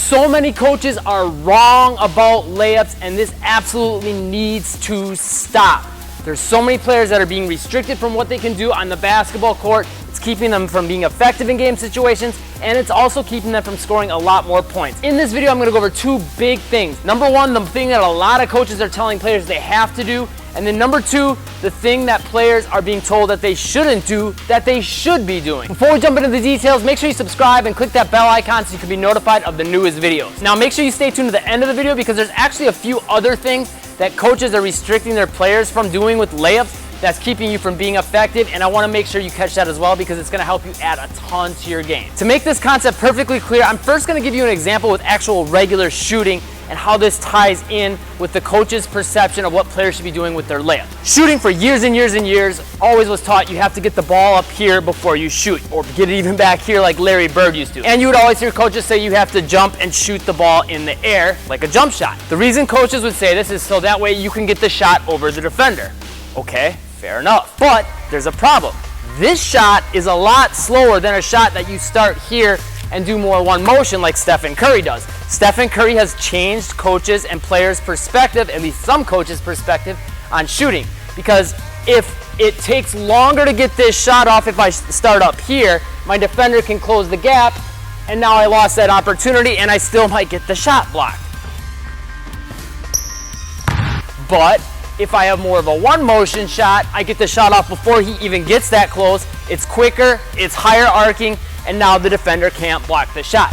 So many coaches are wrong about layups, and this absolutely needs to stop. There's so many players that are being restricted from what they can do on the basketball court. It's keeping them from being effective in game situations, and it's also keeping them from scoring a lot more points. In this video, I'm gonna go over two big things. Number one, the thing that a lot of coaches are telling players they have to do, and then number two, the thing that players are being told that they shouldn't do, that they should be doing. Before we jump into the details, make sure you subscribe and click that bell icon so you can be notified of the newest videos. Now make sure you stay tuned to the end of the video because there's actually a few other things that coaches are restricting their players from doing with layups that's keeping you from being effective, and I want to make sure you catch that as well because it's going to help you add a ton to your game. To make this concept perfectly clear, I'm first going to give you an example with actual regular shooting and how this ties in with the coach's perception of what players should be doing with their layup. Shooting for years and years and years always was taught you have to get the ball up here before you shoot, or get it even back here like Larry Bird used to. And you would always hear coaches say you have to jump and shoot the ball in the air like a jump shot. The reason coaches would say this is so that way you can get the shot over the defender. Okay, fair enough. But there's a problem. This shot is a lot slower than a shot that you start here and do more one motion like Stephen Curry does. Stephen Curry has changed coaches and players' perspective, at least some coaches' perspective, on shooting. Because if it takes longer to get this shot off if I start up here, my defender can close the gap, and now I lost that opportunity and I still might get the shot blocked. But if I have more of a one motion shot, I get the shot off before he even gets that close. It's quicker, it's higher arcing, and now the defender can't block the shot.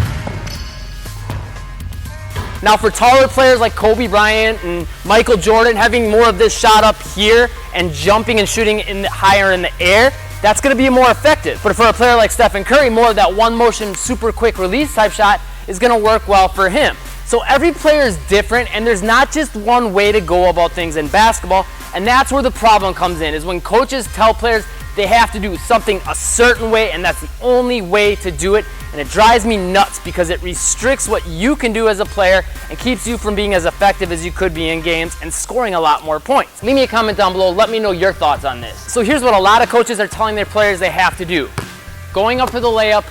Now for taller players like Kobe Bryant and Michael Jordan, having more of this shot up here and jumping and shooting higher in the air, that's going to be more effective. But for a player like Stephen Curry, more of that one motion, super quick release type shot is going to work well for him. So every player is different, and there's not just one way to go about things in basketball, and that's where the problem comes in, is when coaches tell players they have to do something a certain way, and that's the only way to do it, and it drives me nuts because it restricts what you can do as a player and keeps you from being as effective as you could be in games and scoring a lot more points. Leave me a comment down below, let me know your thoughts on this. So here's what a lot of coaches are telling their players they have to do: going up for the layup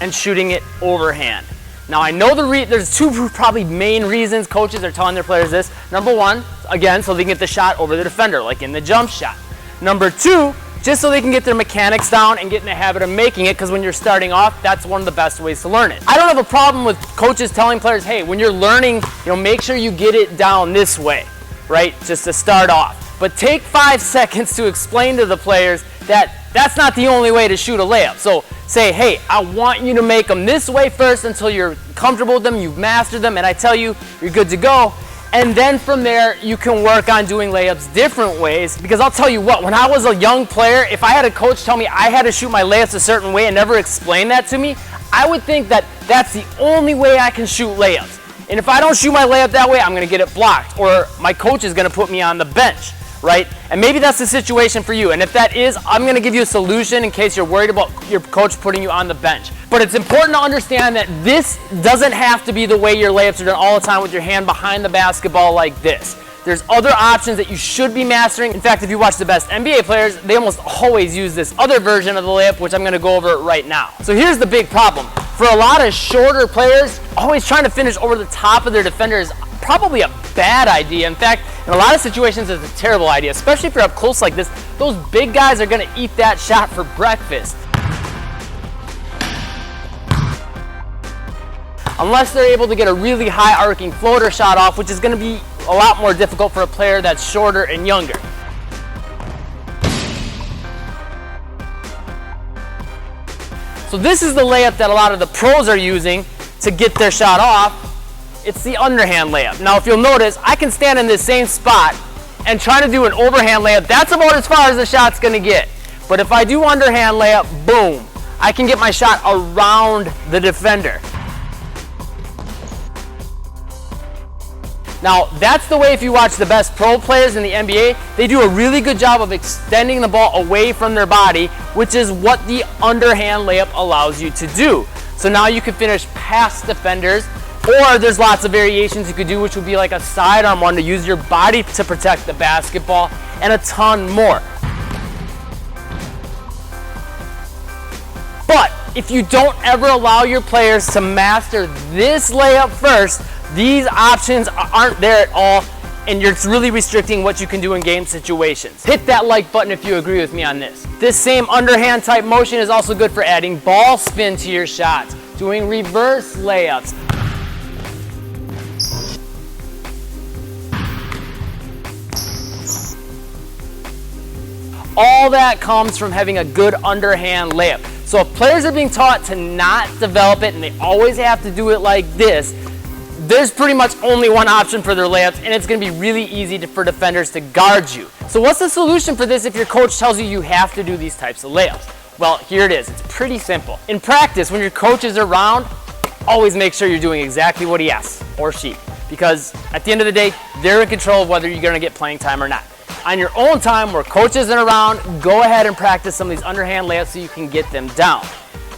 and shooting it overhand. Now I know there's two probably main reasons coaches are telling their players this. Number one, again, so they can get the shot over the defender, like in the jump shot. Number two, just so they can get their mechanics down and get in the habit of making it, because when you're starting off, that's one of the best ways to learn it. I don't have a problem with coaches telling players, hey, when you're learning, make sure you get it down this way, right? Just to start off. But take 5 seconds to explain to the players that that's not the only way to shoot a layup. So say, hey, I want you to make them this way first until you're comfortable with them, you've mastered them, and I tell you, you're good to go. And then from there, you can work on doing layups different ways. Because I'll tell you what, when I was a young player, if I had a coach tell me I had to shoot my layups a certain way and never explain that to me, I would think that that's the only way I can shoot layups. And if I don't shoot my layup that way, I'm gonna get it blocked, or my coach is gonna put me on the bench, right? And maybe that's the situation for you. And if that is, I'm gonna give you a solution in case you're worried about your coach putting you on the bench. But it's important to understand that this doesn't have to be the way your layups are done all the time with your hand behind the basketball like this. There's other options that you should be mastering. In fact, if you watch the best NBA players, they almost always use this other version of the layup, which I'm gonna go over right now. So here's the big problem. For a lot of shorter players, always trying to finish over the top of their defender is probably a bad idea. In fact, in a lot of situations, it's a terrible idea, especially if you're up close like this. Those big guys are gonna eat that shot for breakfast. Unless they're able to get a really high arcing floater shot off, which is gonna be a lot more difficult for a player that's shorter and younger. So this is the layup that a lot of the pros are using to get their shot off. It's the underhand layup. Now if you'll notice, I can stand in this same spot and try to do an overhand layup. That's about as far as the shot's gonna get. But if I do underhand layup, boom, I can get my shot around the defender. Now, that's the way if you watch the best pro players in the NBA, they do a really good job of extending the ball away from their body, which is what the underhand layup allows you to do. So now you can finish past defenders, or there's lots of variations you could do, which would be like a sidearm one to use your body to protect the basketball, and a ton more. But if you don't ever allow your players to master this layup first, these options aren't there at all, and you're really restricting what you can do in game situations. Hit that like button if you agree with me on this. This same underhand type motion is also good for adding ball spin to your shots, doing reverse layups. All that comes from having a good underhand layup. So if players are being taught to not develop it and they always have to do it like this, there's pretty much only one option for their layups, and it's going to be really easy for defenders to guard you. So what's the solution for this if your coach tells you you have to do these types of layups? Well, here it is. It's pretty simple. In practice, when your coach is around, always make sure you're doing exactly what he asks, or she, because at the end of the day, they're in control of whether you're going to get playing time or not. On your own time, where coach isn't around, go ahead and practice some of these underhand layups so you can get them down.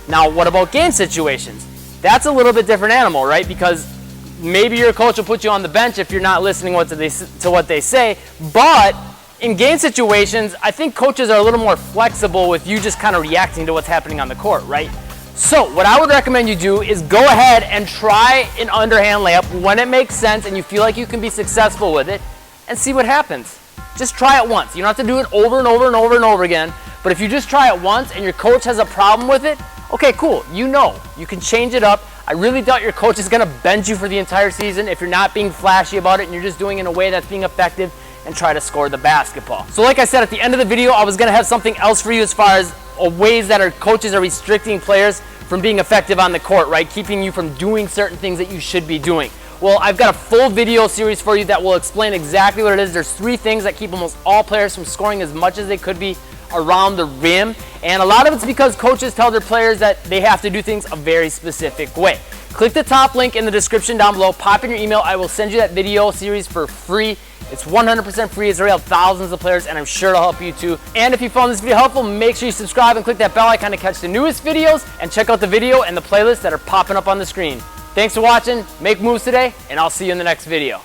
Now, what about game situations? That's a little bit different animal, right? Because maybe your coach will put you on the bench if you're not listening to what they say, but in game situations, I think coaches are a little more flexible with you just kind of reacting to what's happening on the court, right? So what I would recommend you do is go ahead and try an underhand layup when it makes sense and you feel like you can be successful with it, and see what happens. Just try it once. You don't have to do it over and over and over and over again, but if you just try it once and your coach has a problem with it, okay, cool. You know, you can change it up. I really doubt your coach is going to bench you for the entire season if you're not being flashy about it and you're just doing it in a way that's being effective and try to score the basketball. So like I said at the end of the video, I was going to have something else for you as far as ways that our coaches are restricting players from being effective on the court, right? Keeping you from doing certain things that you should be doing. Well, I've got a full video series for you that will explain exactly what it is. There's 3 things that keep almost all players from scoring as much as they could be around the rim, and a lot of it's because coaches tell their players that they have to do things a very specific way. Click the top link in the description down below, pop in your email, I will send you that video series for free. It's 100% free. It's already helped thousands of players, and I'm sure it'll help you too. And if you found this video helpful, make sure you subscribe and click that bell icon to catch the newest videos, and check out the video and the playlists that are popping up on the screen. Thanks for watching, make moves today, and I'll see you in the next video.